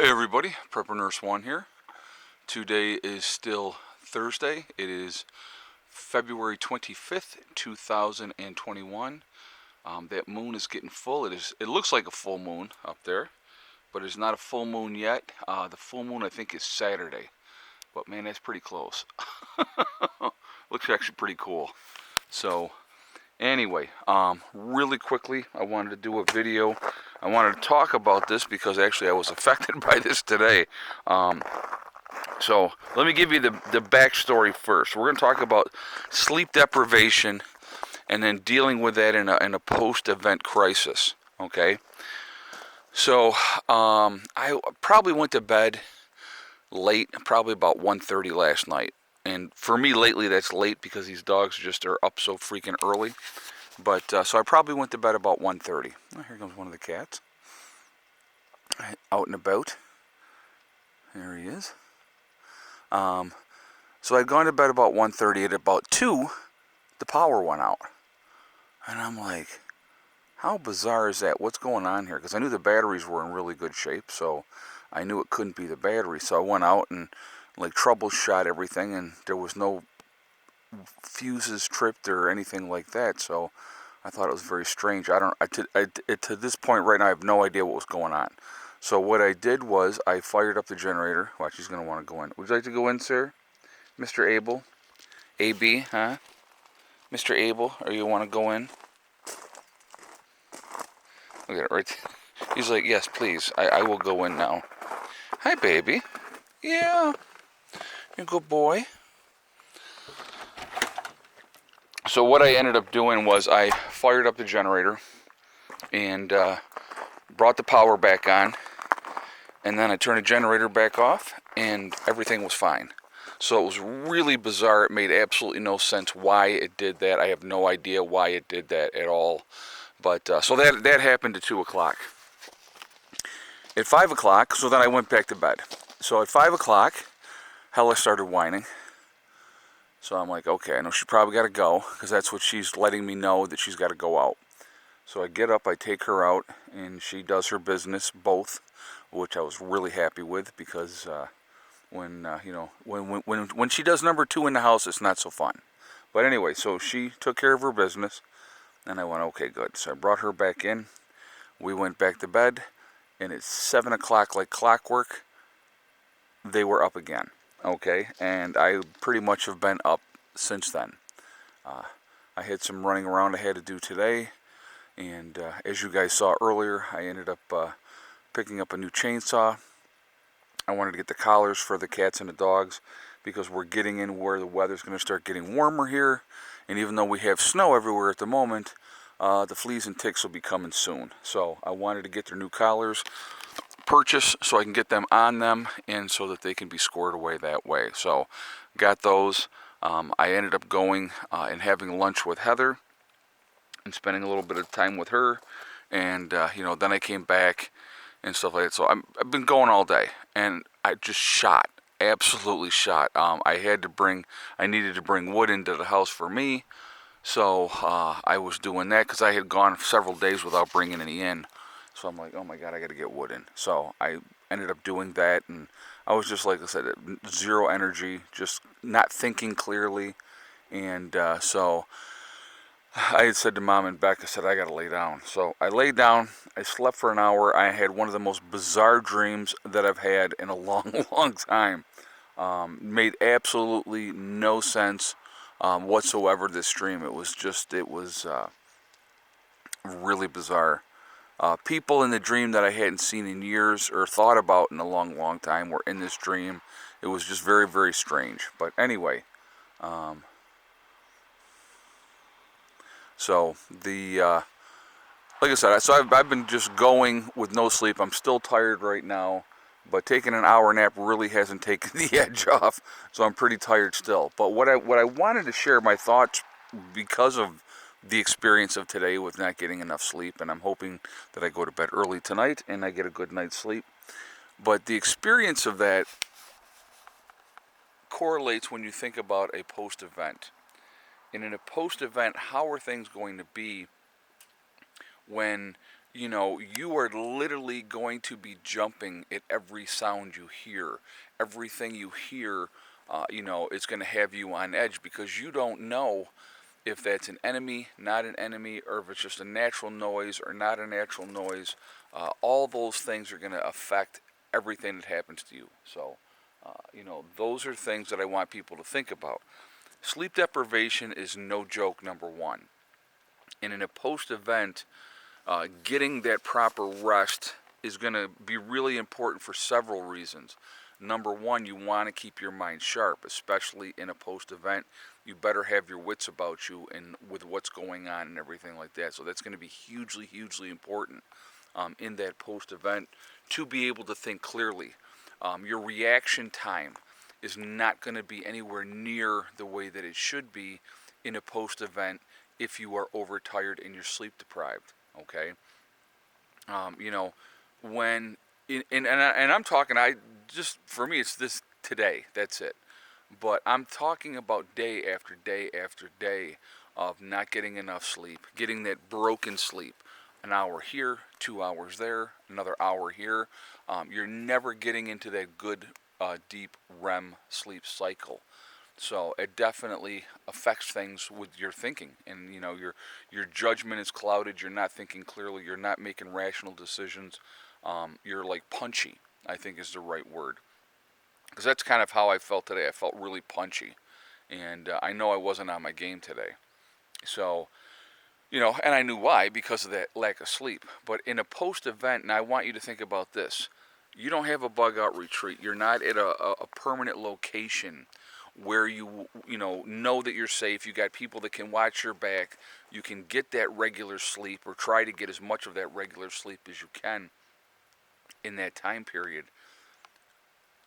Hey everybody, Prepper Nurse 1 here. Today is still Thursday. It is February 25th, 2021. That moon is getting full. It looks like a full moon up there, but it's not a full moon yet. The full moon I think is Saturday, but man, that's pretty close. Looks actually pretty cool. So anyway, really quickly, I wanted to do a video. I wanted to talk about this because actually I was affected by this today. So let me give you the backstory first. We're going to talk about sleep deprivation and then dealing with that in a post-event crisis. Okay. So I probably went to bed late, probably about 1:30 last night. And for me lately that's late because these dogs just are up so freaking early. But so I probably went to bed about 1:30. Oh, here comes one of the cats. Out and about. There he is. So I'd gone to bed about 1:30. At about 2, the power went out. And I'm like, how bizarre is that? What's going on here? Because I knew the batteries were in really good shape, so I knew it couldn't be the battery. So I went out and like troubleshot everything, and there was no fuses tripped or anything like that. So I thought it was very strange. To this point right now, I have no idea what was going on. So what I did was I fired up the generator. Watch, he's going to want to go in. Would you like to go in, sir? Mr. Abel? AB, huh? Mr. Abel, or you want to go in? Look at it right there. He's like, yes, please. I will go in now. Hi, baby. Yeah. You're a good boy. So what I ended up doing was I fired up the generator and brought the power back on, and then I turned the generator back off and everything was fine. So it was really bizarre. It made absolutely no sense why it did that. I have no idea why it did that at all. But so that happened at 2 o'clock. At 5 o'clock, so then I went back to bed. So at 5 o'clock, Hella started whining. So I'm like, okay, I know she probably got to go, because that's what she's letting me know, that she's got to go out. So I get up, I take her out, and she does her business, both, which I was really happy with, because when she does number 2 in the house, it's not so fun. But anyway, so she took care of her business, and I went, okay, good. So I brought her back in. We went back to bed, and at 7 o'clock, like clockwork, they were up again. Okay, and I pretty much have been up since then. I had some running around I had to do today, and as you guys saw earlier, I ended up picking up a new chainsaw. I wanted to get the collars for the cats and the dogs because we're getting in where the weather's going to start getting warmer here, and even though we have snow everywhere at the moment, the fleas and ticks will be coming soon. So I wanted to get their new collars purchase so I can get them on them and so that they can be scored away that way. So got those. I ended up going and having lunch with Heather and spending a little bit of time with her, and then I came back and stuff like that. So I've been going all day, and I just shot, absolutely shot. I needed to bring wood into the house for me, so I was doing that because I had gone several days without bringing any in. So I'm like, oh my God, I got to get wood in. So I ended up doing that, and I was just, like I said, zero energy, just not thinking clearly. And so I had said to Mom and Beck, I said, I got to lay down. So I laid down, I slept for an hour. I had one of the most bizarre dreams that I've had in a long, long time. Made absolutely no sense whatsoever, this dream. It was really bizarre. People in the dream that I hadn't seen in years or thought about in a long, long time were in this dream. It was just very, very strange. But anyway, so like I said, so I've been just going with no sleep. I'm still tired right now, but taking an hour nap really hasn't taken the edge off. So I'm pretty tired still. But what I wanted to share my thoughts because of the experience of today with not getting enough sleep, and I'm hoping that I go to bed early tonight and I get a good night's sleep. But the experience of that correlates when you think about a post-event. And in a post-event, how are things going to be when you are literally going to be jumping at every sound you hear. Everything you hear, is going to have you on edge because you don't know if that's an enemy, not an enemy, or if it's just a natural noise or not a natural noise. All those things are going to affect everything that happens to you. So, those are things that I want people to think about. Sleep deprivation is no joke, number one. And in a post event, getting that proper rest is going to be really important for several reasons. Number one, you want to keep your mind sharp, especially in a post event. You better have your wits about you and with what's going on and everything like that. So that's going to be hugely, hugely important in that post event to be able to think clearly. Your reaction time is not going to be anywhere near the way that it should be in a post event if you are overtired and you're sleep deprived. Okay, you know, when and I'm talking, I just for me it's this today. That's it. But I'm talking about day after day after day of not getting enough sleep, getting that broken sleep. An hour here, 2 hours there, another hour here. You're never getting into that good, deep REM sleep cycle. So it definitely affects things with your thinking, and your judgment is clouded. You're not thinking clearly. You're not making rational decisions. You're like punchy, I think is the right word, because that's kind of how I felt today. I felt really punchy, and I know I wasn't on my game today. So and I knew why, because of that lack of sleep. But in a post-event, and I want you to think about this: you don't have a bug-out retreat. You're not at a permanent location where you know that you're safe. You got people that can watch your back. You can get that regular sleep, or try to get as much of that regular sleep as you can in that time period.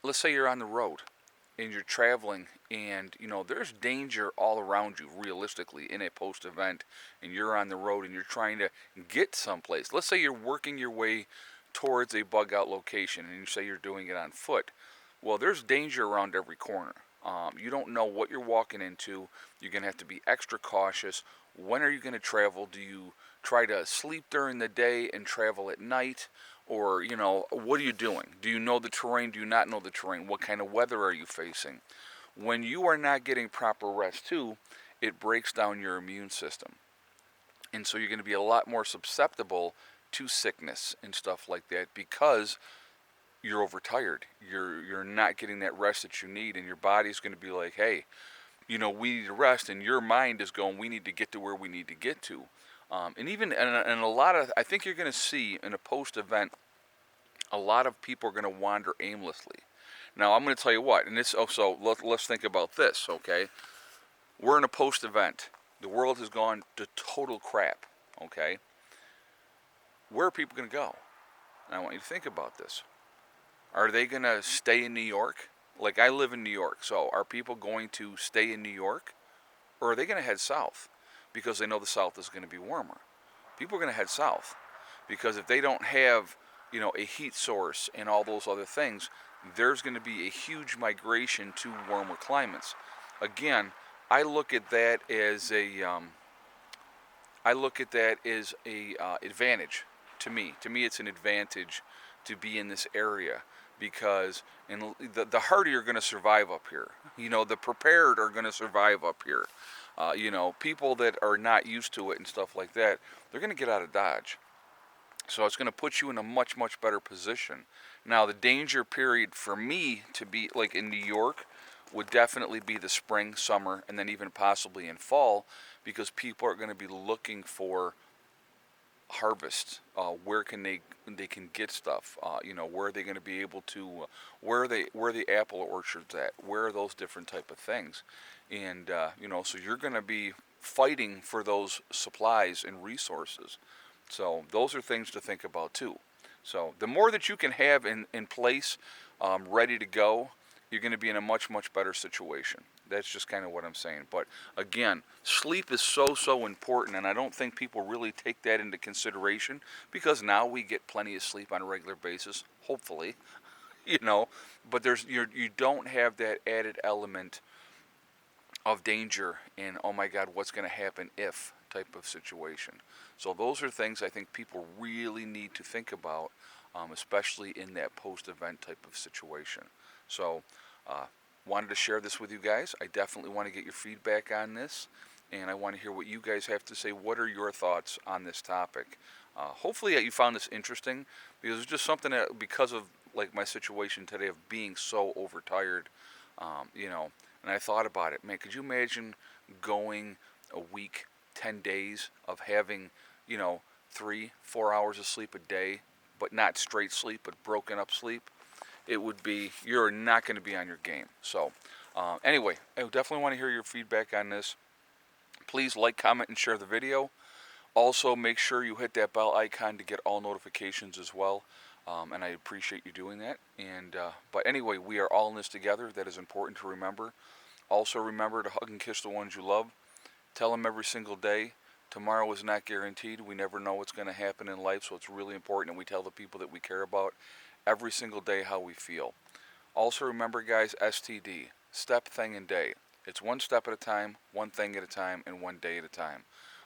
Let's say you're on the road and you're traveling, and there's danger all around you realistically in a post event, and you're on the road and you're trying to get someplace. Let's say you're working your way towards a bug out location and you say you're doing it on foot. Well, there's danger around every corner. You don't know what you're walking into. You're going to have to be extra cautious. When are you going to travel? Do you try to sleep during the day and travel at night? Or, what are you doing? Do you know the terrain? Do you not know the terrain? What kind of weather are you facing? When you are not getting proper rest, too, it breaks down your immune system. And so you're going to be a lot more susceptible to sickness and stuff like that because you're overtired. You're not getting that rest that you need, and your body's going to be like, hey, we need to rest, and your mind is going, we need to get to where we need to get to. And a lot of, I think you're going to see in a post-event, a lot of people are going to wander aimlessly. Now, I'm going to tell you what, and this also, let's think about this, okay? We're in a post-event. The world has gone to total crap, okay? Where are people going to go? And I want you to think about this. Are they going to stay in New York? Like, I live in New York, so are people going to stay in New York? Or are they going to head south? Because they know the south is going to be warmer. People are going to head south because if they don't have, a heat source and all those other things, there's going to be a huge migration to warmer climates. Again, I look at that as a advantage to me. To me, it's an advantage to be in this area because the hardy are going to survive up here. The prepared are going to survive up here. People that are not used to it and stuff like that, they're going to get out of Dodge. So it's going to put you in a much, much better position. Now, the danger period for me to be like in New York would definitely be the spring, summer, and then even possibly in fall, because people are going to be looking for harvest. Where can they can get stuff? Where are they going to be able to? Where are the apple orchards at? Where are those different type of things? And so you're going to be fighting for those supplies and resources. So those are things to think about too. So the more that you can have in place, ready to go, you're going to be in a much, much better situation. That's just kind of what I'm saying. But again, sleep is so important, and I don't think people really take that into consideration because now we get plenty of sleep on a regular basis, hopefully, but you don't have that added element of danger and, oh my God, what's going to happen if, type of situation. So those are things I think people really need to think about, especially in that post-event type of situation. So wanted to share this with you guys. I definitely want to get your feedback on this, and I want to hear what you guys have to say. What are your thoughts on this topic? Hopefully you found this interesting, because it's just something that, because of like my situation today of being so overtired, you know, and I thought about it. Man, could you imagine going a week, 10 days of having, you know, 3, 4 hours of sleep a day, but not straight sleep, but broken up sleep? It would be, you're not going to be on your game. So, anyway, I definitely want to hear your feedback on this. Please like, comment, and share the video. Also, make sure you hit that bell icon to get all notifications as well. And I appreciate you doing that. And but anyway, we are all in this together. That is important to remember. Also, remember to hug and kiss the ones you love. Tell them every single day. Tomorrow is not guaranteed. We never know what's going to happen in life, so it's really important that we tell the people that we care about every single day how we feel. Also, remember, guys, STD, step, thing, and day. It's one step at a time, one thing at a time, and one day at a time.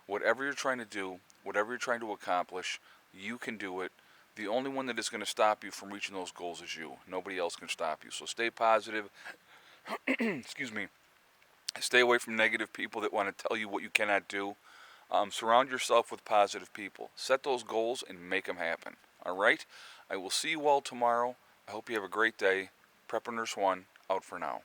Whatever you're trying to do, whatever you're trying to accomplish, you can do it. The only one that is going to stop you from reaching those goals is you. Nobody else can stop you. So stay positive. Excuse me. Stay away from negative people that want to tell you what you cannot do. Surround yourself with positive people. Set those goals and make them happen. All right? I will see you all tomorrow. I hope you have a great day. Prepper Nurse 1, out for now.